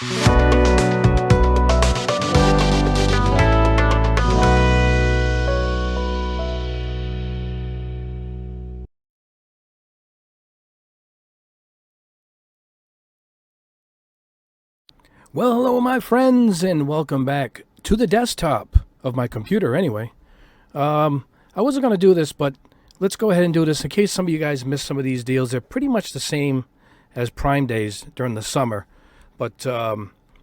Well, hello, my friends, and welcome back to the desktop of my computer, anyway. I wasn't going to do this, but let's go ahead and do this in case some of you guys missed some of these deals. They're pretty much the same as Prime Days during the summer, but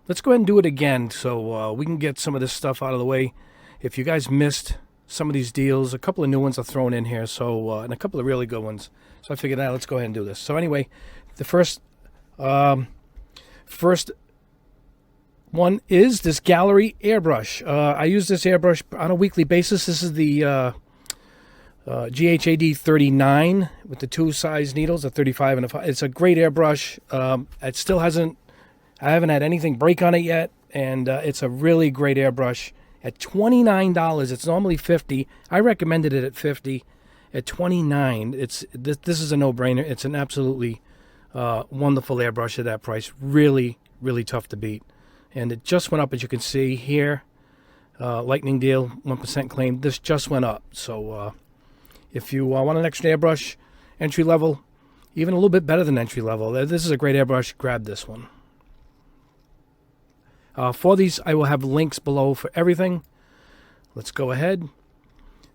let's go ahead and do it again so we can get some of this stuff out of the way. If you guys missed some of these deals, a couple of new ones are thrown in here, so and a couple of really good ones. So I figured, let's go ahead and do this. So anyway, the first one is this Gaahleri airbrush. I use this airbrush on a weekly basis. This is the GHAD 39 with the two size needles, a 35 and a 5. It's a great airbrush. It still hasn't, I haven't had anything break on it yet, and it's a really great airbrush. At $29, it's normally $50. I recommended it at $50. At $29, this is a no-brainer. It's an absolutely wonderful airbrush at that price. Really, really tough to beat. And it just went up, as you can see here. Lightning deal, 1% claim. This just went up. So if you want an extra airbrush, entry level, even a little bit better than entry level, this is a great airbrush. Grab this one. For these, I will have links below for everything. Let's go ahead.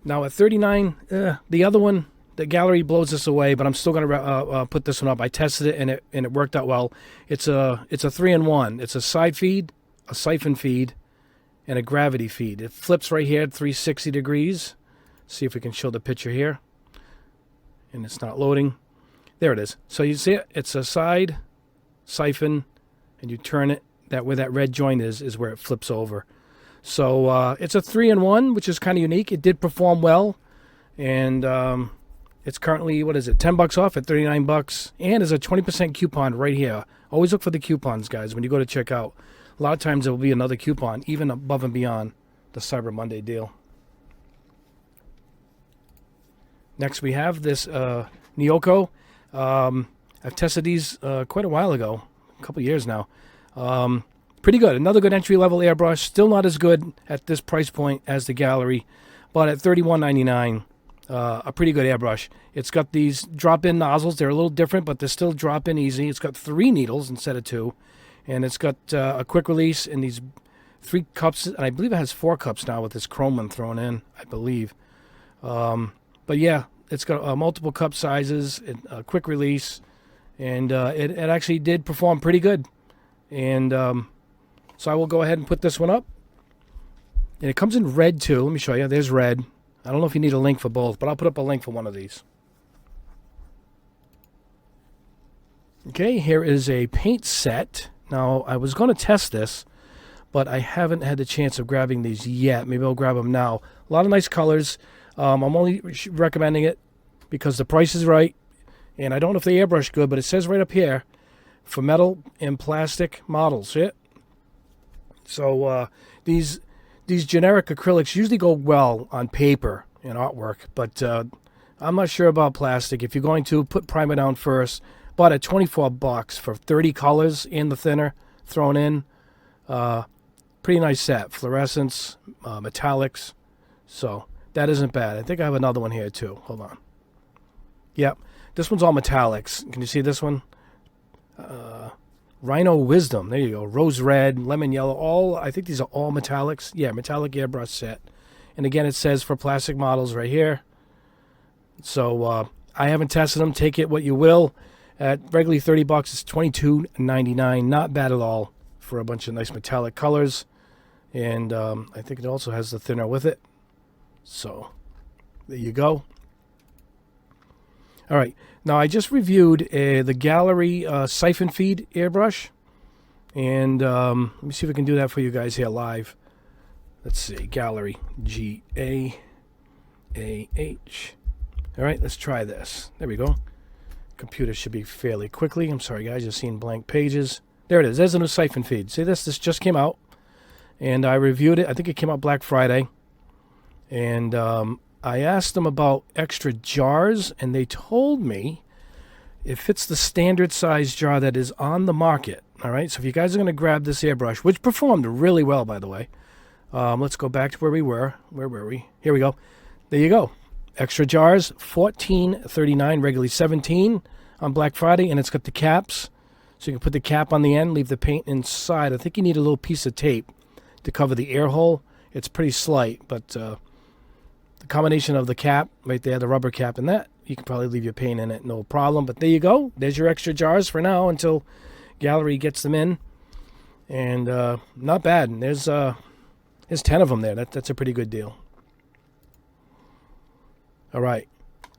Now at $39, the other one, the Gaahleri blows this away, but I'm still going to put this one up. I tested it and it worked out well. It's a 3-in-1. It's a side feed, a siphon feed, and a gravity feed. It flips right here at 360 degrees. See if we can show the picture here. And it's not loading. There it is. So you see it? It's a side siphon, and you turn it. That where that red joint is where it flips over. So it's a 3-in-1, which is kind of unique. It did perform well, and it's currently, what is it, $10 off at $39, and there's a 20% coupon right here. Always look for the coupons, guys, when you go to check out. A lot of times there will be another coupon, even above and beyond the Cyber Monday deal. Next, we have this Neoeco. I've tested these quite a while ago, a couple years now. Pretty good. Another good entry-level airbrush. Still not as good at this price point as the Gaahleri, but at $31.99. A pretty good airbrush. It's got these drop-in nozzles. They're a little different, but they're still drop-in easy. It's got 3 needles instead of 2, and it's got a quick release in these 3 cups, and I believe it has 4 cups now with this chrome one thrown in, I believe. But yeah, it's got multiple cup sizes, a quick release, and it actually did perform pretty good. And so I will go ahead and put this one up. And it comes in red too. Let me show you. There's red. I don't know if you need a link for both, but I'll put up a link for one of these. Okay, here is a paint set. Now, I was going to test this, but I haven't had the chance of grabbing these yet. Maybe I'll grab them now. A lot of nice colors. I'm only recommending it because the price is right. And I don't know if they airbrush good, but it says right up here, for metal and plastic models. See it? So these generic acrylics usually go well on paper and artwork, but I'm not sure about plastic. If you're going to put primer down first, bought at $24 for 30 colors and the thinner thrown in. Pretty nice set. Fluorescents, metallics. So that isn't bad. I think I have another one here too. Hold on. Yep. This one's all metallics. Can you see this one? Rhino Wisdom. There you go. Rose red, lemon yellow. All, I think these are all metallics. Yeah, metallic airbrush set. And again, it says for plastic models right here. So I haven't tested them. Take it what you will. At regularly $30, it's $22.99. Not bad at all for a bunch of nice metallic colors. And I think it also has the thinner with it. So there you go. All right. Now, I just reviewed the Gaahleri Siphon Feed airbrush. And let me see if we can do that for you guys here live. Let's see. Gaahleri. G-A-A-H. All right. Let's try this. There we go. Computer should be fairly quickly. I'm sorry, guys. You're seeing blank pages. There it is. There's a new Siphon Feed. See this? This just came out. And I reviewed it. I think it came out Black Friday. And I asked them about extra jars, and they told me It fits the standard size jar that is on the market. All right, so if you guys are going to grab this airbrush, which performed really well, by the way. Let's go back to where we were. Where were we? Here we go. There you go. Extra jars, $14.39, regularly $17 on Black Friday, and it's got the caps. So you can put the cap on the end, leave the paint inside. I think you need a little piece of tape to cover the air hole. It's pretty slight, but the combination of the cap right there, the rubber cap, and that, you can probably leave your paint in it, no problem. But there you go. There's your extra jars for now until Gaahleri gets them in. And not bad. And there's 10 of them there. That's a pretty good deal. All right.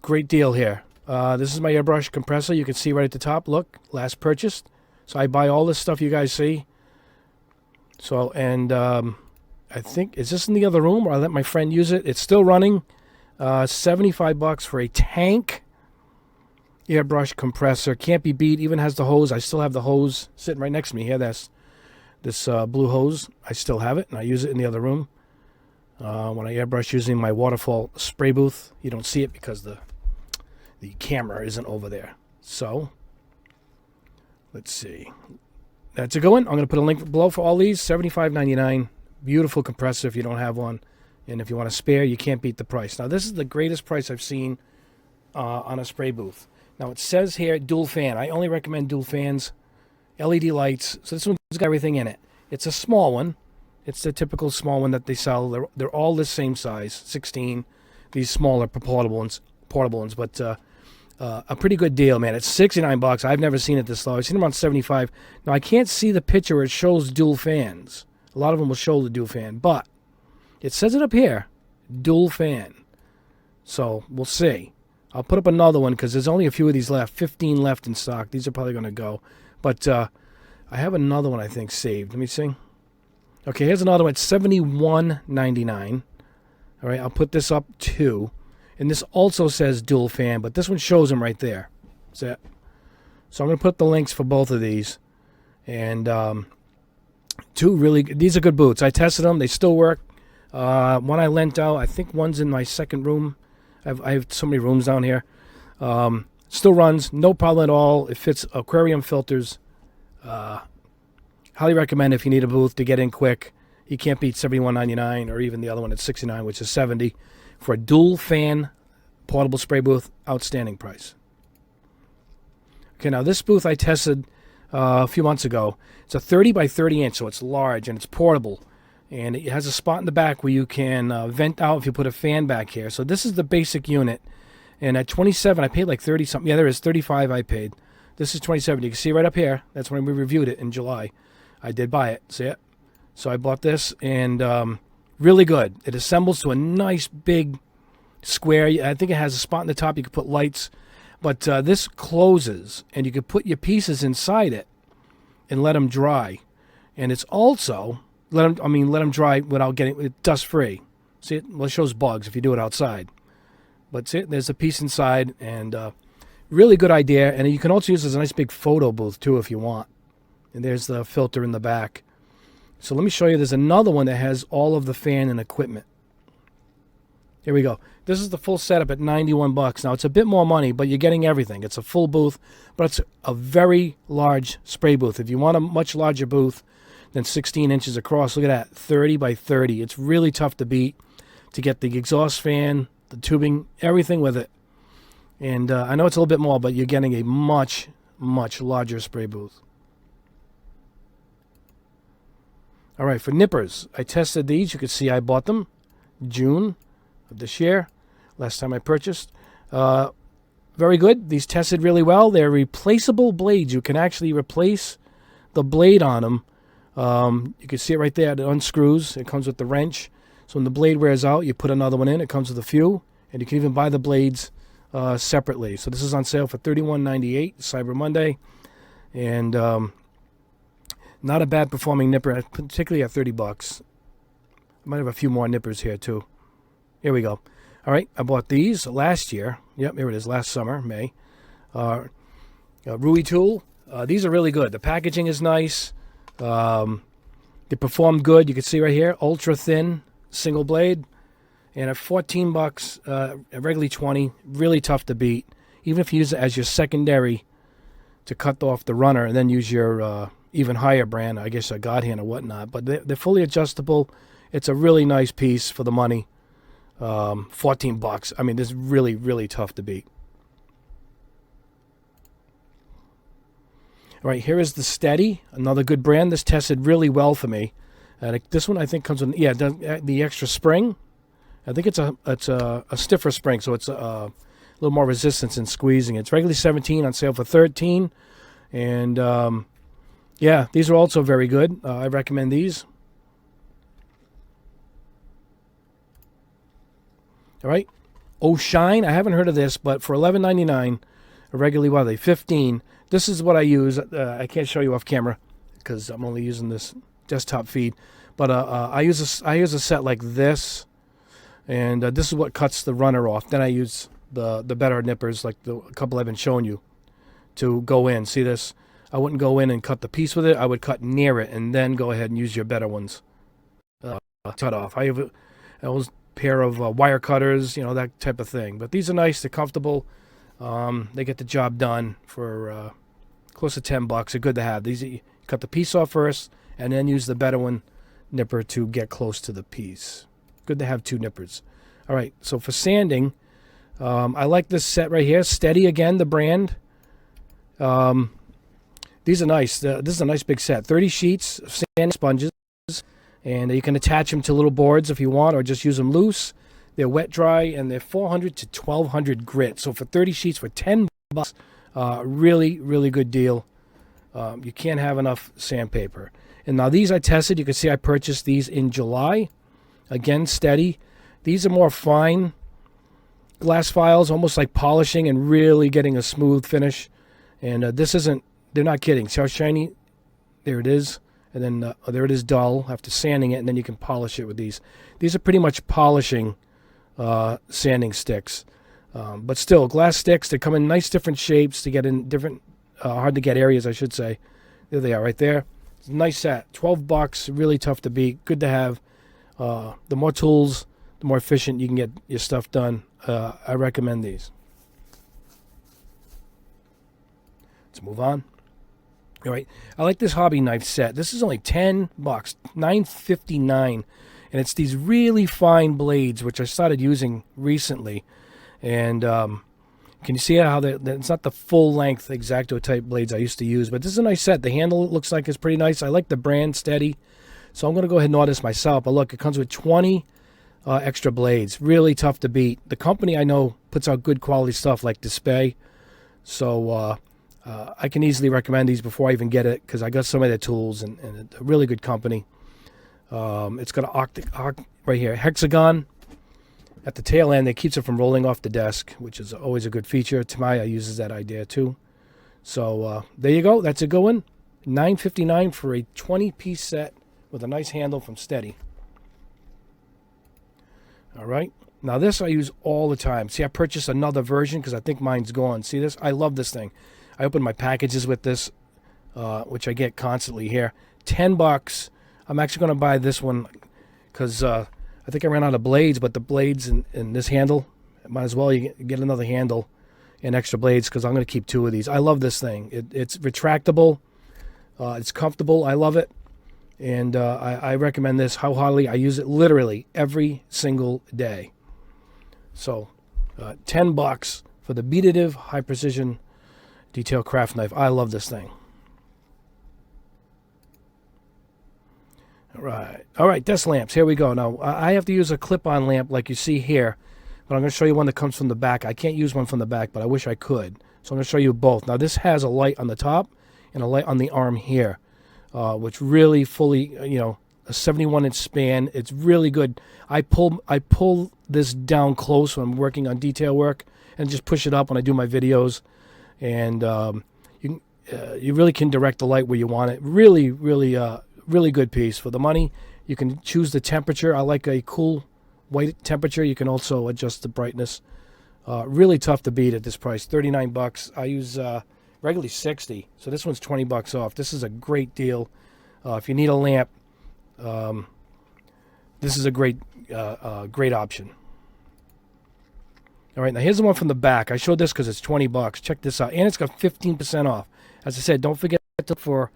Great deal here. This is my airbrush compressor. You can see right at the top. Look, last purchased. So I buy all this stuff you guys see. So, and I think, is this in the other room, or I let my friend use it? It's still running. $75 for a tank airbrush compressor. Can't be beat. Even has the hose. I still have the hose sitting right next to me here. That's this blue hose. I still have it, and I use it in the other room. When I airbrush using my waterfall spray booth, you don't see it because the camera isn't over there. So, let's see. That's a good one. I'm going to put a link below for all these. $75.99. Beautiful compressor if you don't have one. And if you want to spare, you can't beat the price. Now, this is the greatest price I've seen on a spray booth. Now, it says here dual fan. I only recommend dual fans, LED lights. So this one's got everything in it. It's a small one. It's the typical small one that they sell. They're all the same size, 16. These smaller portable ones. But a pretty good deal, man. It's $69. I've never seen it this low. I've seen them around $75. Now, I can't see the picture where it shows dual fans. A lot of them will show the dual fan, but it says it up here, dual fan. So we'll see. I'll put up another one because there's only a few of these left. 15 left in stock. These are probably going to go. But I have another one I think saved. Let me see. Okay, here's another one. It's $71.99. All right, I'll put this up too. And this also says dual fan, but this one shows them right there. That's it. So I'm going to put the links for both of these. And two really, these are good boots. I tested them. They still work. One I lent out. I think one's in my second room. I have so many rooms down here. Still runs. No problem at all. It fits aquarium filters. Highly recommend if you need a booth to get in quick. You can't beat $71.99 or even the other one at $69, which is $70. For a dual fan portable spray booth, outstanding price. Okay, now this booth I tested a few months ago. It's a 30 by 30 inch, so it's large and it's portable. And it has a spot in the back where you can vent out if you put a fan back here. So this is the basic unit. And at $27, I paid like 30 something. Yeah, there is $35 I paid. This is $27. You can see right up here. That's when we reviewed it in July. I did buy it. See it? So I bought this, and really good. It assembles to a nice big square. I think it has a spot in the top you can put lights. But this closes, and you can put your pieces inside it and let them dry. And it's also let them dry without getting it dust free. See it? Well, it shows bugs if you do it outside. But see it? There's a piece inside, and really good idea. And you can also use it as a nice big photo booth too if you want. And there's the filter in the back. So let me show you. There's another one that has all of the fan and equipment. Here we go. This is the full setup at $91. Now, it's a bit more money, but you're getting everything. It's a full booth, but it's a very large spray booth. If you want a much larger booth than 16 inches across, look at that, 30 by 30. It's really tough to beat, to get the exhaust fan, the tubing, everything with it. And I know it's a little bit more, but you're getting a much, much larger spray booth. All right, for nippers, I tested these. You can see I bought them June of this year, last time I purchased. Very good. These tested really well. They're replaceable blades. You can actually replace the blade on them. You can see it right there. It unscrews. It comes with the wrench. So when the blade wears out, you put another one in. It comes with a few. And you can even buy the blades separately. So this is on sale for $31.98, Cyber Monday. And not a bad performing nipper, particularly at $30. I might have a few more nippers here too. Here we go. All right, I bought these last year. Yep, here it is, last summer, May. Rui tool. These are really good. The packaging is nice. They perform good. You can see right here, ultra thin, single blade. And at $14, regularly $20, really tough to beat. Even if you use it as your secondary to cut off the runner, and then use your even higher brand, I guess a God hand or whatnot. But they're fully adjustable. It's a really nice piece for the money. 14 bucks. I mean, this is really, really tough to beat. All right, here is the Steady, another good brand. This tested really well for me. This one I think comes with, yeah, the extra spring. I think it's a stiffer spring, so it's a little more resistance in squeezing. It's regularly $17, on sale for $13. And yeah, these are also very good. I recommend these. All right, Shine. I haven't heard of this, but for $11.99, regularly, what are they? $15. This is what I use. I can't show you off camera because I'm only using this desktop feed. But I use a set like this, and this is what cuts the runner off. Then I use the better nippers, like the couple I've been showing you, to go in. See this? I wouldn't go in and cut the piece with it. I would cut near it and then go ahead and use your better ones. Cut off. I have those pair of wire cutters, you know, that type of thing. But these are nice. They're comfortable. They get the job done for close to 10 bucks. They're good to have. These, you cut the piece off first and then use the better one nipper to get close to the piece. Good to have two nippers. All right, so for sanding, I like this set right here. Steady again, the brand. These are nice. This is a nice big set. 30 sheets of sanding sponges, and you can attach them to little boards if you want, or just use them loose. They're wet dry, and they're 400 to 1200 grit. So for 30 sheets for 10 bucks, really, really good deal. You can't have enough sandpaper. And now these I tested. You can see I purchased these in July. Again, Steady. These are more fine glass files, almost like polishing and really getting a smooth finish. And this isn't, they're not kidding. See how shiny? There it is. And then there it is dull after sanding it, and then you can polish it with these. These are pretty much polishing sanding sticks. But still, glass sticks, they come in nice different shapes to get in different, hard to get areas, I should say. There they are right there. It's a nice set. 12 bucks, really tough to beat. Good to have. The more tools, the more efficient you can get your stuff done. I recommend these. Let's move on. All right. I like this hobby knife set. This is only 10 bucks, $9.59. And it's these really fine blades, which I started using recently. And can you see how it's not the full length X-Acto type blades I used to use, but this is a nice set. The handle, it looks like, is pretty nice. I like the brand Steady. So I'm going to go ahead and order this myself. But look, it comes with 20 extra blades. Really tough to beat. The company I know puts out good quality stuff like Display. So I can easily recommend these before I even get it, because I got some of their tools, and a really good company. It's got an right here, hexagon at the tail end that keeps it from rolling off the desk, which is always a good feature. Tamaya uses that idea too. So there you go. That's a good one. $9.59 for a 20-piece set with a nice handle from Steady. All right. Now this I use all the time. See, I purchased another version because I think mine's gone. See this? I love this thing. I open my packages with this, which I get constantly here. 10 bucks. I'm actually going to buy this one because I think I ran out of blades, but the blades in this handle, might as well you get another handle and extra blades, because I'm going to keep 2 of these. I love this thing. It's retractable. It's comfortable. I love it. And I recommend this wholeheartedly. I use it literally every single day. So 10 bucks for the Beatative High Precision Detail Craft Knife. I love this thing. All right, desk lamps. Here we go. Now, I have to use a clip-on lamp like you see here, but I'm going to show you one that comes from the back. I can't use one from the back, but I wish I could. So I'm going to show you both. Now, this has a light on the top and a light on the arm here, which really fully, a 71-inch span. It's really good. I pull this down close when I'm working on detail work, and just push it up when I do my videos. And you really can direct the light where you want it. Really, really, really good piece for the money. You can choose the temperature. I like a cool white temperature. You can also adjust the brightness. Really tough to beat at this price. 39 bucks. I use regularly 60, so this one's 20 bucks off. This is a great deal. If you need a lamp, this is a great option. All right, now here's the one from the back. I showed this because it's 20 bucks. Check this out. And it's got 15% off. As I said, don't forget to look for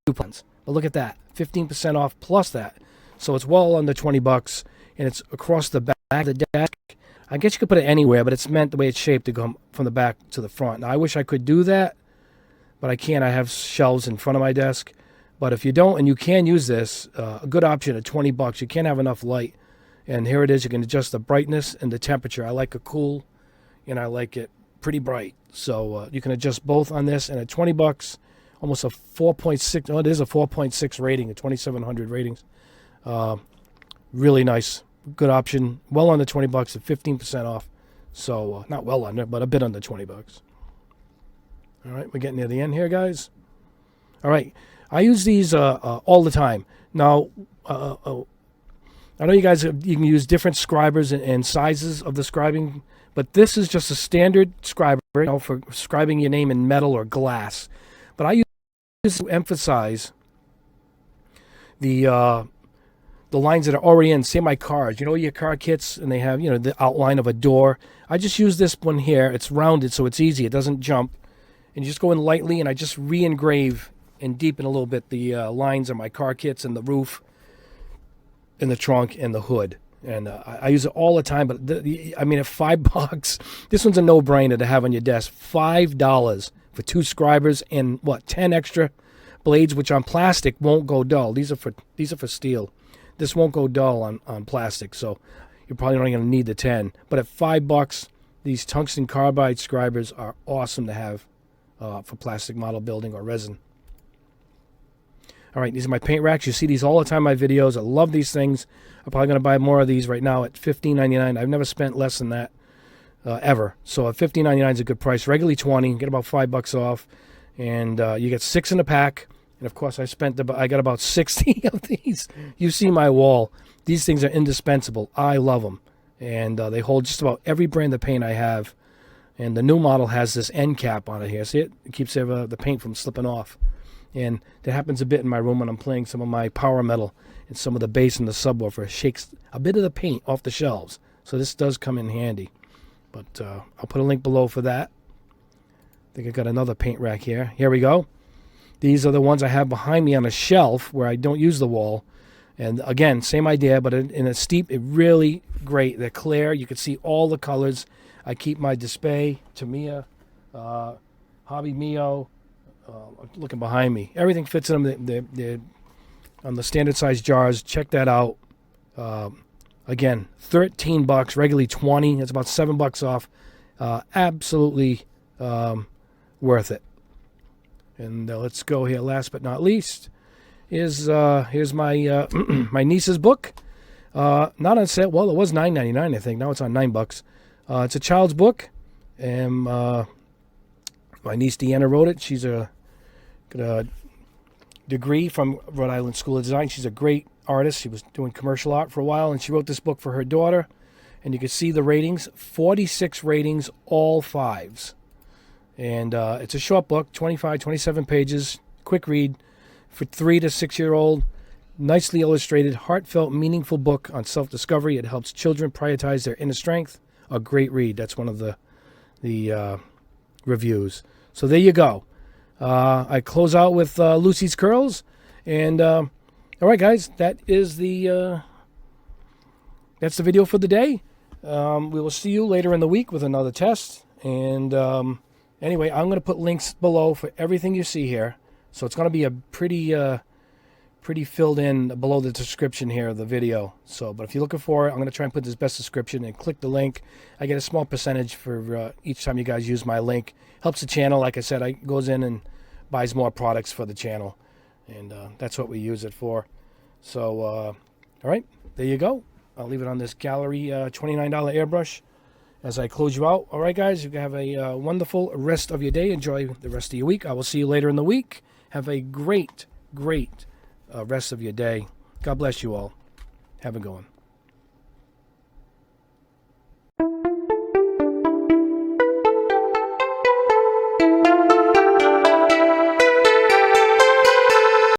coupons. But look at that, 15% off plus that. So it's well under 20 bucks, and it's across the back of the desk. I guess you could put it anywhere, but it's meant the way it's shaped to go from the back to the front. Now, I wish I could do that, but I can't. I have shelves in front of my desk. But if you don't, and you can use this, a good option at 20 bucks. You can't have enough light. And here it is. You can adjust the brightness and the temperature. I like it cool, and I like it pretty bright. So you can adjust both on this. And at 20 bucks, almost a 4.6. Oh, it is a 4.6 rating, a 2,700 ratings. Really nice. Good option. Well under 20 bucks at 15% off. So not well under, but a bit under 20 bucks. All right, we're getting near the end here, guys. All right, I use these all the time. Now, I know you guys, you can use different scribers and sizes of the scribing, but this is just a standard scriber, you know, for scribing your name in metal or glass. But I use this to emphasize the lines that are already in, say my cars. You know your car kits, and they have, you know, the outline of a door. I just use this one here. It's rounded, so it's easy. It doesn't jump. And you just go in lightly, and I just re-engrave and deepen a little bit the lines of my car kits and the roof and the trunk and the hood. And I use it all the time. But I mean, at $5, this one's a no-brainer to have on your desk. $5 for 2 scribers and what, 10 extra blades, which on plastic won't go dull. These are for steel. This won't go dull on plastic, so you're probably not going to need the 10. But at $5, these tungsten carbide scribers are awesome to have for plastic model building or resin. All right, these are my paint racks. You see these all the time in my videos. I love these things. I'm probably going to buy more of these right now at $15.99. I've never spent less than that ever. So at $15.99 is a good price. Regularly $20, get about $5 off, and you get 6 in a pack. And of course, I got about 60 of these. You see my wall. These things are indispensable. I love them, and they hold just about every brand of paint I have. And the new model has this end cap on it here. See it? It keeps the paint from slipping off. And that happens a bit in my room when I'm playing some of my power metal and some of the bass in the subwoofer. It shakes a bit of the paint off the shelves. So this does come in handy. But I'll put a link below for that. I think I got another paint rack here. Here we go. These are the ones I have behind me on a shelf where I don't use the wall. And again, same idea, but in a steep, it really great. They're clear. You can see all the colors. I keep my display, Tamiya, Hobby Mio, looking behind me. Everything fits in them. They're on the standard size jars. Check that out. Again, $13, regularly $20. That's about $7 off. Absolutely worth it. And let's go here. Last but not least, here's my my niece's book. Not on sale. Well, it was $9.99, I think. Now it's on $9. It's a child's book, and my niece Deanna wrote it. She's got a degree from Rhode Island School of Design. She's a great artist. She was doing commercial art for a while, and she wrote this book for her daughter. And you can see the ratings, 46 ratings, all 5s. And it's a short book, 25, 27 pages, quick read for 3 to 6 year old. Nicely illustrated, heartfelt, meaningful book on self-discovery. It helps children prioritize their inner strength. A great read. That's one of the reviews. So there you go. I close out with Lucy's Curls. And all right, guys, that's the video for the day. We will see you later in the week with another test. And anyway, I'm going to put links below for everything you see here. So it's going to be a pretty filled in below the description here of the video. So, but if you're looking for it, I'm going to try and put this best description and click the link. I get a small percentage for each time you guys use my link. Helps the channel. Like I said, I goes in and buys more products for the channel. And that's what we use it for. So, all right, there you go. I'll leave it on this Gaahleri $29 airbrush as I close you out. All right, guys, you have a wonderful rest of your day. Enjoy the rest of your week. I will see you later in the week. Have a great rest of your day. God bless you all. Have a good one.